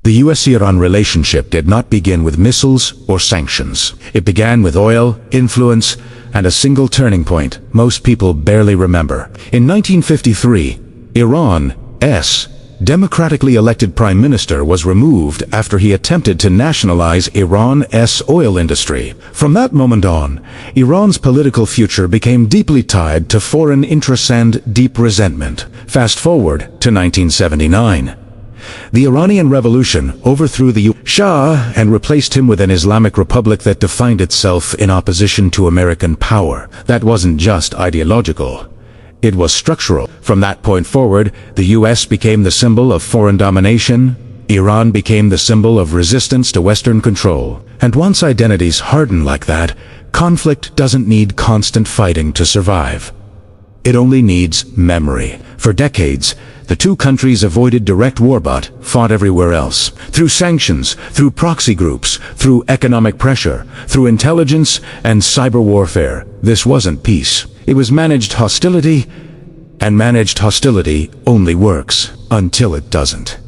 The US-Iran relationship did not begin with missiles or sanctions. It began with oil, influence, and a single turning point most people barely remember. In 1953, Iran's democratically elected prime minister was removed after he attempted to nationalize Iran's oil industry. From that moment on, Iran's political future became deeply tied to foreign interests and deep resentment. Fast forward to 1979. The Iranian Revolution overthrew the Shah and replaced him with an Islamic republic that defined itself in opposition to American power. That wasn't just ideological. It was structural. From that point forward, the US became the symbol of foreign domination. Iran became the symbol of resistance to Western control. And once identities harden like that, conflict doesn't need constant fighting to survive. It only needs memory. For decades, the two countries avoided direct war but fought everywhere else. Through sanctions, through proxy groups, through economic pressure, through intelligence and cyber warfare. This wasn't peace. It was managed hostility, and managed hostility only works until it doesn't.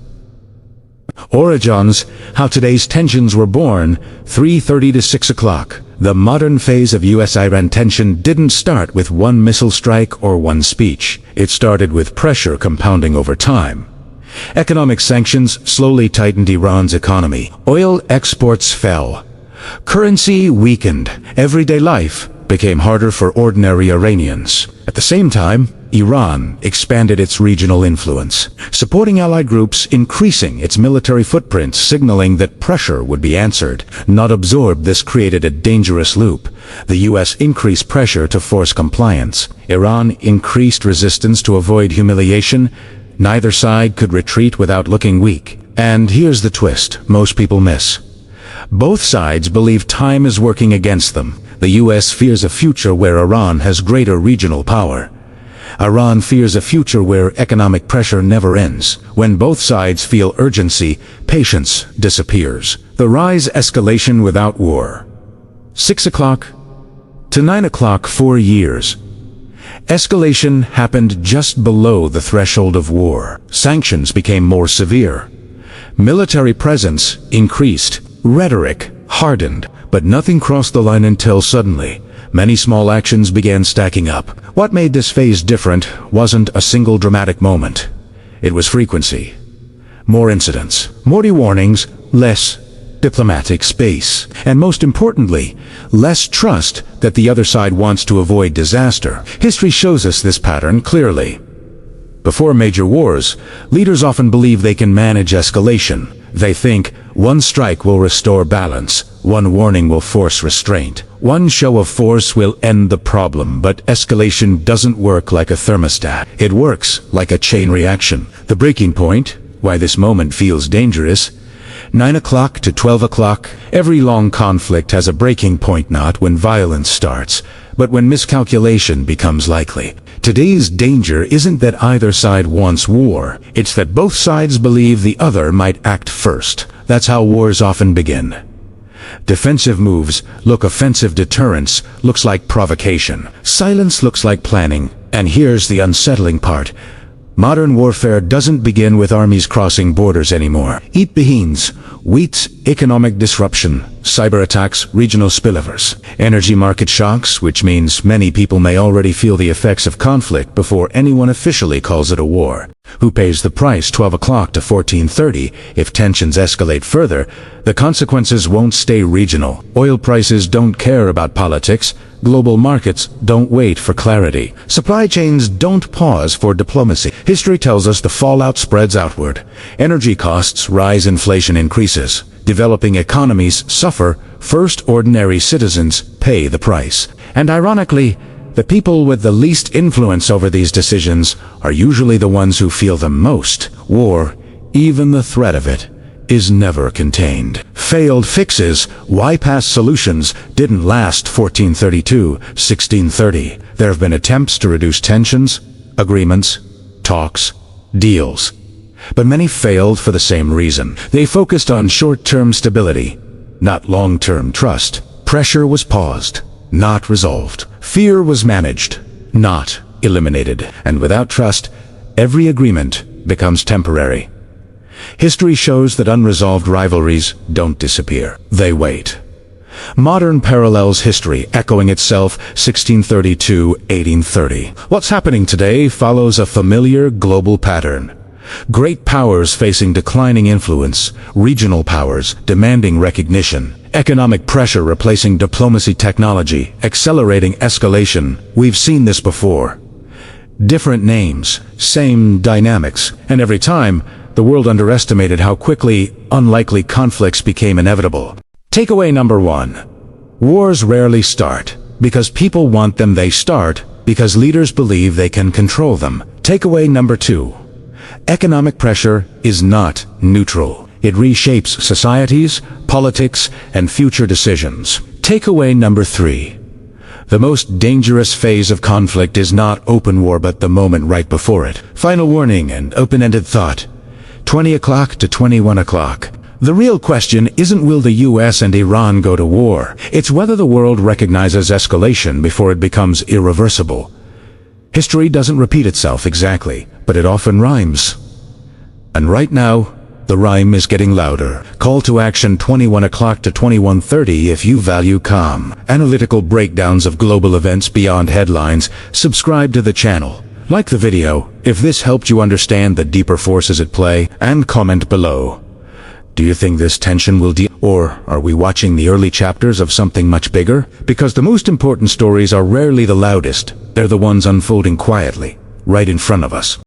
Origins: how today's tensions were born, 3:30 to 6 o'clock. The modern phase of US-Iran tension didn't start with one missile strike or one speech. It started with pressure compounding over time. Economic sanctions slowly tightened Iran's economy. Oil exports fell. Currency weakened. Everyday life became harder for ordinary Iranians. At the same time, Iran expanded its regional influence, supporting allied groups, increasing its military footprint, signaling that pressure would be answered, not absorbed. This created a dangerous loop. The US increased pressure to force compliance. Iran increased resistance to avoid humiliation. Neither side could retreat without looking weak. And here's the twist most people miss. Both sides believe time is working against them. The US fears a future where Iran has greater regional power. Iran fears a future where economic pressure never ends. When both sides feel urgency, patience disappears. The rise escalation without war. 6 o'clock to 9 o'clock, 4 years. Escalation happened just below the threshold of war. Sanctions became more severe. Military presence increased. Rhetoric hardened. But nothing crossed the line until suddenly, many small actions began stacking up. What made this phase different wasn't a single dramatic moment. It was frequency. More incidents, more warnings, less diplomatic space, and most importantly, less trust that the other side wants to avoid disaster. History shows us this pattern clearly. Before major wars, leaders often believe they can manage escalation. They think one strike will restore balance, one warning will force restraint, one show of force will end the problem. But escalation doesn't work like a thermostat. It works like a chain reaction. The breaking point, why this moment feels dangerous, 9 o'clock to 12 o'clock. Every long conflict has a breaking point, not when violence starts, but when miscalculation becomes likely. Today's danger isn't that either side wants war. It's that both sides believe the other might act first. That's how wars often begin. Defensive moves look offensive. Deterrence looks like provocation. Silence looks like planning. And here's the unsettling part. Modern warfare doesn't begin with armies crossing borders anymore. It begins with economic disruption, cyber attacks, regional spillovers, energy market shocks, which means many people may already feel the effects of conflict before anyone officially calls it a war. Who pays the price? 12 o'clock to 14:30. If tensions escalate further, the consequences won't stay regional. Oil prices don't care about politics. Global markets don't wait for clarity. Supply chains don't pause for diplomacy. History tells us the fallout spreads outward. Energy costs rise, inflation increases. Developing economies suffer. First, ordinary citizens pay the price. And ironically, the people with the least influence over these decisions are usually the ones who feel them most. War, even the threat of it, is never contained. Failed fixes, why past solutions, didn't last 1432, 1630. There have been attempts to reduce tensions, agreements, talks, deals. But many failed for the same reason. They focused on short-term stability, not long-term trust. Pressure was paused, not resolved. Fear was managed, not eliminated. And without trust, every agreement becomes temporary. History shows that unresolved rivalries don't disappear. They wait. Modern parallels history, echoing itself 1632-1830. What's happening today follows a familiar global pattern. Great powers facing declining influence, regional powers demanding recognition, economic pressure replacing diplomacy technology, accelerating escalation. We've seen this before. Different names, same dynamics, and every time, the world underestimated how quickly unlikely conflicts became inevitable. Takeaway number 1. Wars rarely start because people want them. They start because leaders believe they can control them. Takeaway number 2. Economic pressure is not neutral. It reshapes societies, politics, and future decisions. Takeaway number 3. The most dangerous phase of conflict is not open war but the moment right before it. Final warning and open-ended thought. 20 o'clock to 21 o'clock. The real question isn't will the US and Iran go to war. It's whether the world recognizes escalation before it becomes irreversible. History doesn't repeat itself exactly, but it often rhymes. And right now, the rhyme is getting louder. Call to action 21 o'clock to 21:30 if you value calm. Analytical breakdowns of global events beyond headlines. Subscribe to the channel. Like the video if this helped you understand the deeper forces at play, and comment below. Do you think this tension will or are we watching the early chapters of something much bigger? Because the most important stories are rarely the loudest. They're the ones unfolding quietly, right in front of us.